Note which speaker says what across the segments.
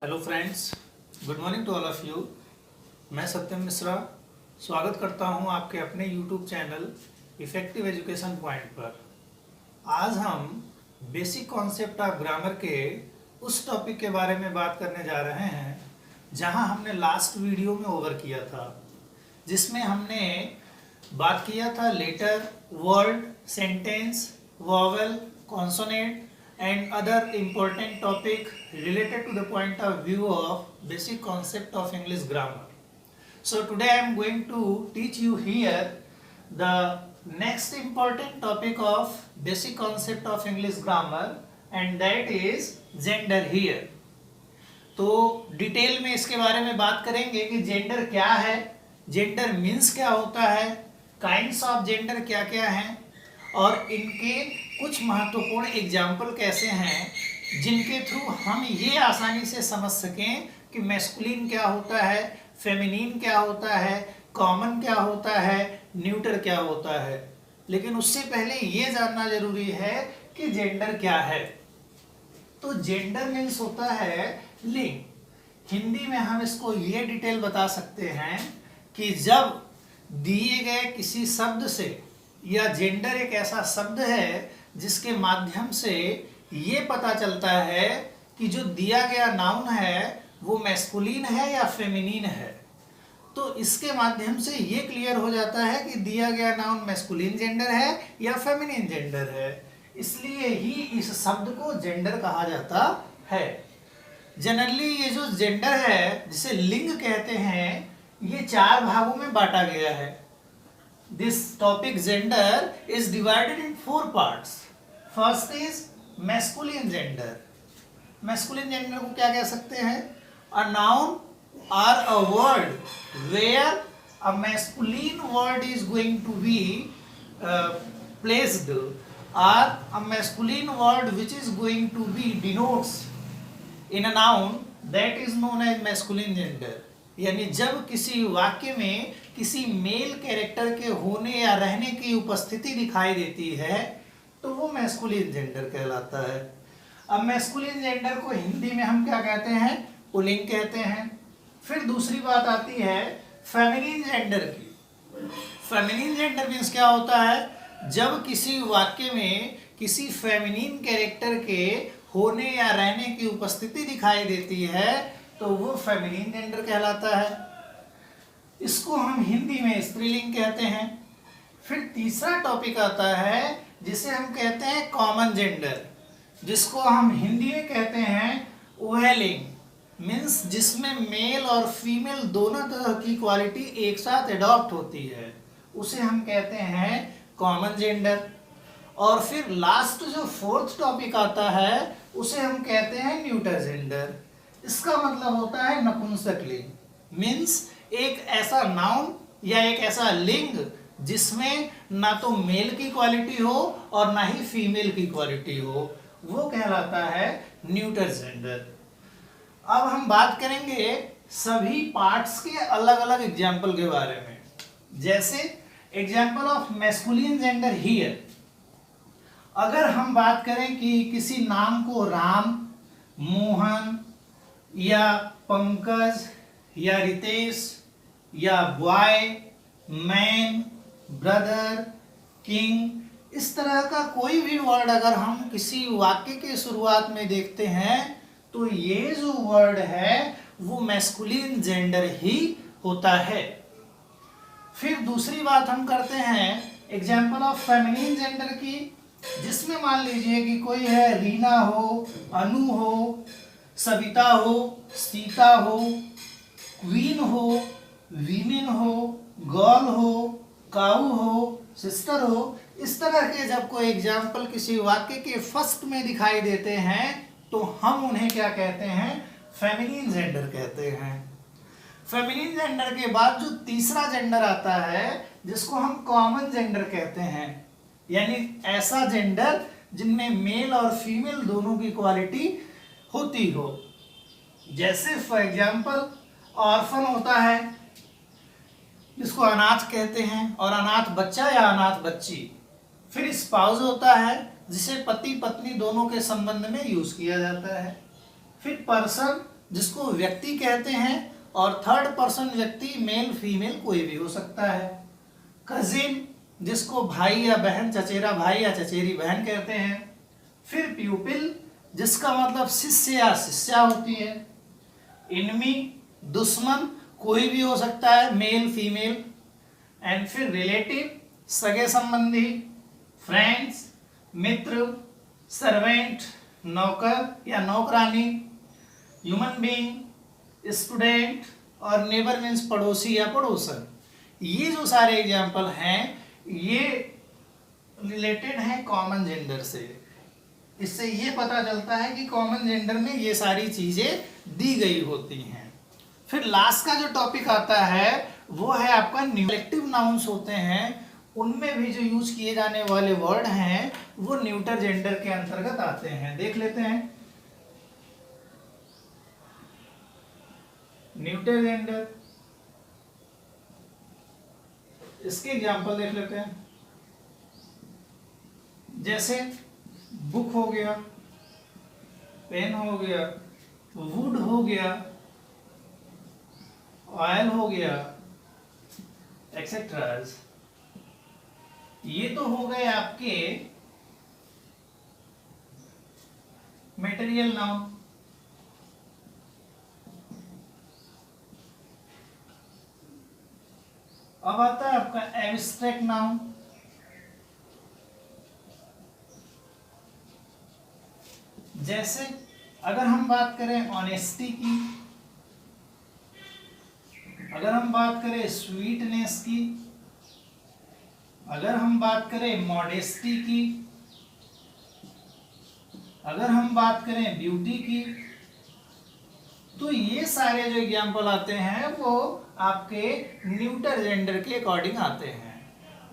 Speaker 1: Hello friends, good morning to all of you. मैं सत्यम मिश्रा स्वागत करता हूं आपके अपने YouTube channel effective education point पर। आज हम बेसिक कॉन्सेप्ट ऑफ ग्रामर के उस टॉपिक के बारे में बात करने जा रहे हैं जहां हमने लास्ट वीडियो में ओवर किया था, जिसमें हमने बात किया था letter, word, sentence, vowel, consonant and other important topic related to the point of view of basic concept of English grammar. So today I am going to teach you here the next important topic of basic concept of English grammar, and that is gender here. तो detail में इसके बारे में बात करेंगे कि gender क्या है, जेंडर मीन्स क्या होता है, काइंड्स ऑफ जेंडर क्या क्या हैं, और इनके कुछ महत्वपूर्ण एग्जाम्पल कैसे हैं जिनके थ्रू हम ये आसानी से समझ सकें कि मैस्कुलिन क्या होता है, फेमिनिन क्या होता है, कॉमन क्या होता है, न्यूटर क्या होता है। लेकिन उससे पहले ये जानना जरूरी है कि जेंडर क्या है। तो जेंडर मीन्स होता है लिंग। हिंदी में हम इसको ये डिटेल बता सकते हैं कि जब दिए गए किसी शब्द से, या जेंडर एक ऐसा शब्द है जिसके माध्यम से ये पता चलता है कि जो दिया गया नाउन है वो मैस्कुलिन है या फेमिनिन है। तो इसके माध्यम से ये क्लियर हो जाता है कि दिया गया नाउन मैस्कुलिन जेंडर है या फेमिनिन जेंडर है। इसलिए ही इस शब्द को जेंडर कहा जाता है। जनरली ये जो जेंडर है, जिसे लिंग कहते हैं, ये 4 भागों में बांटा गया है। This topic gender is divided in 4 parts. First is masculine gender. Masculine gender को क्या कह सकते हैं? A noun or a word where a masculine word is going to be placed, or a masculine word which is going to be denotes in a noun, that is known as masculine gender. यानी जब किसी वाक्य में किसी male character के होने या रहने की उपस्थिति दिखाई देती है तो वो मैस्कुलिन जेंडर कहलाता है। अब मैस्कुलिन जेंडर को हिंदी में हम क्या कहते हैं? पुल्लिंग कहते हैं। फिर दूसरी बात आती है फेमिनिन जेंडर की। फेमिनिन जेंडर मीन्स क्या होता है? जब किसी वाक्य में किसी फेमिनिन कैरेक्टर के होने या रहने की उपस्थिति दिखाई देती है तो वो फेमिनिन जेंडर कहलाता है। इसको हम हिंदी में स्त्रीलिंग कहते हैं। फिर तीसरा टॉपिक आता है जिसे हम कहते हैं कॉमन जेंडर, जिसको हम हिंदी में कहते हैं उभयलिंग। मीन्स जिसमें मेल और फीमेल दोनों तरह की क्वालिटी एक साथ एडॉप्ट होती है, उसे हम कहते हैं कॉमन जेंडर। और फिर लास्ट जो 4th टॉपिक आता है उसे हम कहते हैं न्यूटर जेंडर। इसका मतलब होता है नपुंसक लिंग। मीन्स एक ऐसा नाउन या एक ऐसा लिंग जिसमें ना तो मेल की क्वालिटी हो और ना ही फीमेल की क्वालिटी हो, वो कहलाता है न्यूटर जेंडर। अब हम बात करेंगे सभी पार्ट्स के अलग अलग एग्जाम्पल के बारे में। जैसे example of masculine gender here. अगर हम बात करें कि किसी नाम को राम, मोहन या पंकज या रितेश या बॉय, मैन, ब्रदर, किंग, इस तरह का कोई भी वर्ड अगर हम किसी वाक्य के शुरुआत में देखते हैं तो ये जो वर्ड है वो मैस्कुलिन जेंडर ही होता है। फिर दूसरी बात हम करते हैं एग्जाम्पल ऑफ फेमिनिन जेंडर की, जिसमें मान लीजिए कि कोई है रीना हो, अनु हो, सविता हो, सीता हो, क्वीन हो, वीमेन हो, गर्ल हो, काऊ हो, सिस्टर हो। इस तरह के जब कोई एग्जाम्पल किसी वाक्य के फर्स्ट में दिखाई देते हैं तो हम उन्हें क्या कहते हैं? फेमिनिन जेंडर कहते हैं। फेमिनिन जेंडर के बाद जो तीसरा जेंडर आता है जिसको हम कॉमन जेंडर कहते हैं, यानी ऐसा जेंडर जिनमें मेल और फीमेल दोनों की क्वालिटी होती हो। जैसे फॉर एग्जाम्पल ऑर्फन होता है जिसको अनाथ कहते हैं, और अनाथ बच्चा या अनाथ बच्ची। फिर स्पाउस होता है जिसे पति पत्नी दोनों के संबंध में यूज किया जाता है। फिर पर्सन जिसको व्यक्ति कहते हैं, और थर्ड पर्सन व्यक्ति मेल फीमेल कोई भी हो सकता है। कजिन, जिसको भाई या बहन, चचेरा भाई या चचेरी बहन कहते हैं। फिर प्यूपिल, जिसका मतलब शिष्य या शिष्या होती है। इनमी, दुश्मन, कोई भी हो सकता है, मेल फीमेल। एंड फिर रिलेटिव, सगे संबंधी। फ्रेंड्स, मित्र। सर्वेंट, नौकर या नौकरानी। Human being, student. और नेबर मीन्स पड़ोसी या पड़ोसन। ये जो सारे एग्जाम्पल हैं ये रिलेटेड हैं कॉमन जेंडर से। इससे ये पता चलता है कि कॉमन जेंडर में ये सारी चीजें दी गई होती हैं। फिर लास्ट का जो टॉपिक आता है वो है आपका कलेक्टिव नाउन्स होते हैं, उनमें भी जो यूज किए जाने वाले वर्ड हैं वो न्यूटर जेंडर के अंतर्गत आते हैं। देख लेते हैं न्यूटर जेंडर, इसके एग्जाम्पल देख लेते हैं। जैसे बुक हो गया, पेन हो गया, वुड हो गया, ऑयल हो गया, एक्सेट्रा। ये तो हो गए आपके मटेरियल नाउन। अब आता है आपका एब्स्ट्रैक्ट नाउन। जैसे अगर हम बात करें ऑनेस्टी की, अगर हम बात करें स्वीटनेस की, अगर हम बात करें मॉडेस्टी की, अगर हम बात करें ब्यूटी की, तो ये सारे जो एग्जाम्पल आते हैं वो आपके न्यूटर जेंडर के अकॉर्डिंग आते हैं।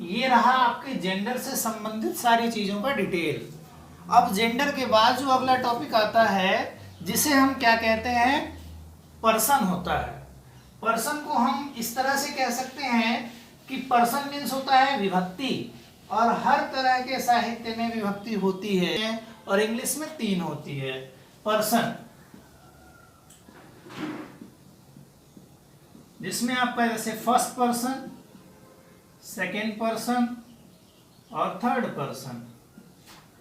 Speaker 1: ये रहा आपके जेंडर से संबंधित सारी चीजों का डिटेल। अब जेंडर के बाद जो अगला टॉपिक आता है जिसे हम क्या कहते हैं, पर्सन होता है। पर्सन को हम इस तरह से कह सकते हैं कि पर्सन मीन्स होता है विभक्ति, और हर तरह के साहित्य में विभक्ति होती है और इंग्लिश में 3 होती है। पर्सन जिसमें आपका जैसे फर्स्ट पर्सन, सेकेंड पर्सन और थर्ड पर्सन।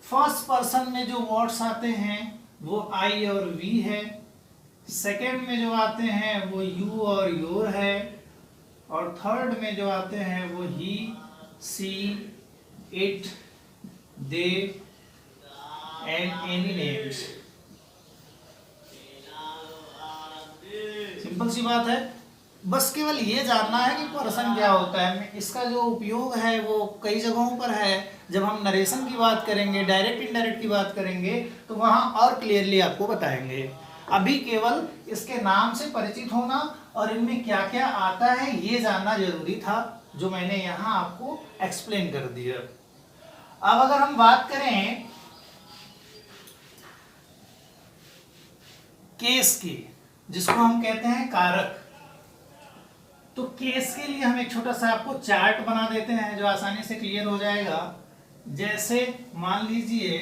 Speaker 1: फर्स्ट पर्सन में जो वर्ड्स आते हैं वो आई और वी है। सेकेंड में जो आते हैं वो यू और योर है, और थर्ड में जो आते हैं वो he, she, it, they and any names. Simple सी बात है, बस केवल ये जानना है कि पर्सन क्या होता है। इसका जो उपयोग है वो कई जगहों पर है। जब हम नरेशन की बात करेंगे, डायरेक्ट इनडायरेक्ट की बात करेंगे, तो वहां और क्लियरली आपको बताएंगे। अभी केवल इसके नाम से परिचित होना और इनमें क्या क्या आता है ये जानना जरूरी था, जो मैंने यहाँ आपको एक्सप्लेन कर दिया। अब अगर हम बात करें केस की, जिसको हम कहते हैं कारक, तो केस के लिए हम एक छोटा सा आपको चार्ट बना देते हैं जो आसानी से क्लियर हो जाएगा। जैसे मान लीजिए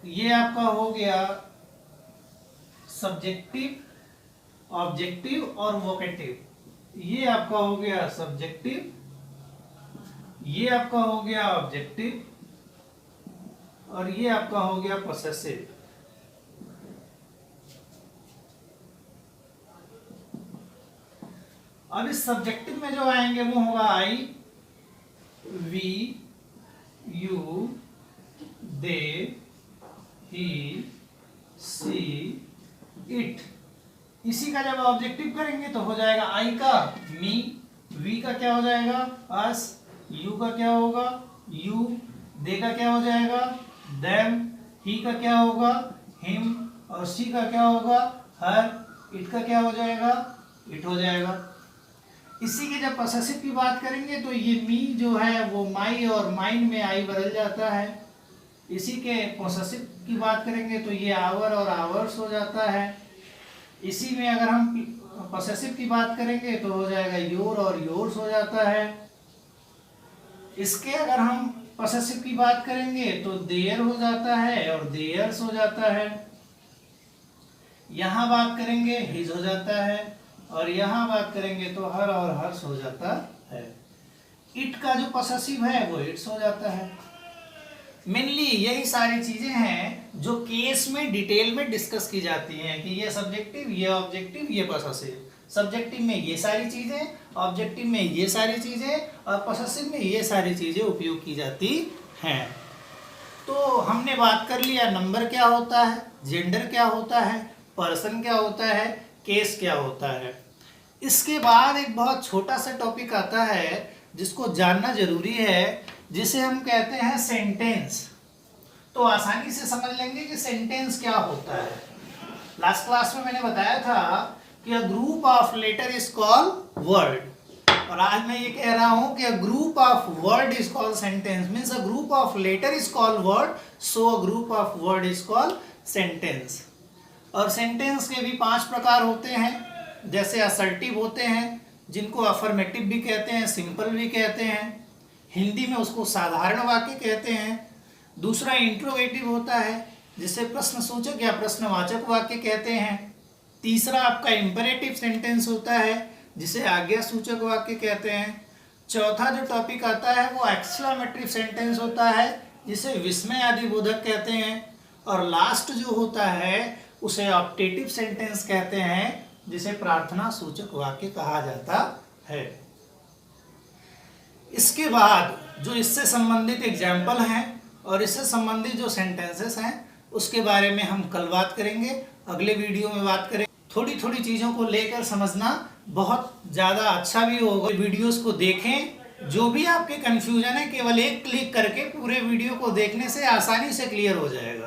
Speaker 1: ये आपका हो गया सब्जेक्टिव, ऑब्जेक्टिव और वोकेटिव। ये आपका हो गया सब्जेक्टिव, ये आपका हो गया ऑब्जेक्टिव, और ये आपका हो गया पोसेसिव। अब इस सब्जेक्टिव में जो आएंगे वो होगा I, we, you, they, he, she, it. इसी का जब ऑब्जेक्टिव करेंगे तो हो जाएगा आई का मी, वी का क्या हो जाएगा अस, यू का क्या होगा यू, दे का क्या हो जाएगा देम, ही का क्या होगा हिम, और सी का क्या होगा हर, इट का क्या हो जाएगा इट हो जाएगा। इसी के जब पोसेसिव की बात करेंगे तो ये मी जो है वो माई और माइन में आई बदल जाता है। इसी के पोसेसिव की बात करेंगे तो ये आवर और आवर्स हो जाता है। इसी में अगर हम पोसेसिव की बात करेंगे तो हो जाएगा योर और योर्स हो जाता है। इसके अगर हम पोसेसिव की बात करेंगे तो देयर हो जाता है और देयर्स हो जाता है। यहाँ बात करेंगे हिज हो जाता है, और यहाँ बात करेंगे तो हर और हर्ष हो जाता है। इट का जो पॉसेसिव है वो इट्स हो जाता है। मेनली यही सारी चीजें हैं जो केस में डिटेल में डिस्कस की जाती हैं कि ये सब्जेक्टिव, ये ऑब्जेक्टिव, ये पॉसेसिव। सब्जेक्टिव में ये सारी चीजें, ऑब्जेक्टिव में ये सारी चीजें, और पॉसेसिव में ये सारी चीजें उपयोग की जाती हैं। तो हमने बात कर लिया नंबर क्या होता है, जेंडर क्या होता है, पर्सन क्या होता है, केस क्या होता है। इसके बाद एक बहुत छोटा सा टॉपिक आता है जिसको जानना जरूरी है, जिसे हम कहते हैं सेंटेंस। तो आसानी से समझ लेंगे कि सेंटेंस क्या होता है। लास्ट क्लास में मैंने बताया था कि a group of letter is called word, और आज मैं ये कह रहा हूं कि a group of word is called sentence. Means a group of letter is called word, so a group of word is called sentence. और सेंटेंस के भी 5 प्रकार होते हैं। जैसे असर्टिव होते हैं, जिनको अफर्मेटिव भी कहते हैं, सिंपल भी कहते हैं, हिंदी में उसको साधारण वाक्य कहते हैं। दूसरा इंट्रोगेटिव होता है, जिसे प्रश्नसूचक या प्रश्नवाचक वाक्य कहते हैं। तीसरा आपका इंपेरेटिव सेंटेंस होता है, जिसे आज्ञासूचक वाक्य कहते हैं। चौथा जो टॉपिक आता है वो एक्सक्लेमेटरी सेंटेंस होता है, जिसे विस्मय आदि बोधक कहते हैं। और लास्ट जो होता है उसे ऑप्टेटिव सेंटेंस कहते हैं, जिसे प्रार्थना सूचक वाक्य कहा जाता है। इसके बाद जो इससे संबंधित एग्जाम्पल हैं और इससे संबंधित जो सेंटेंसेस हैं उसके बारे में हम कल बात करेंगे, अगले वीडियो में बात करेंगे। थोड़ी थोड़ी चीज़ों को लेकर समझना बहुत ज़्यादा अच्छा भी होगा। वीडियोस को देखें, जो भी आपके कन्फ्यूजन है केवल एक क्लिक करके पूरे वीडियो को देखने से आसानी से क्लियर हो जाएगा।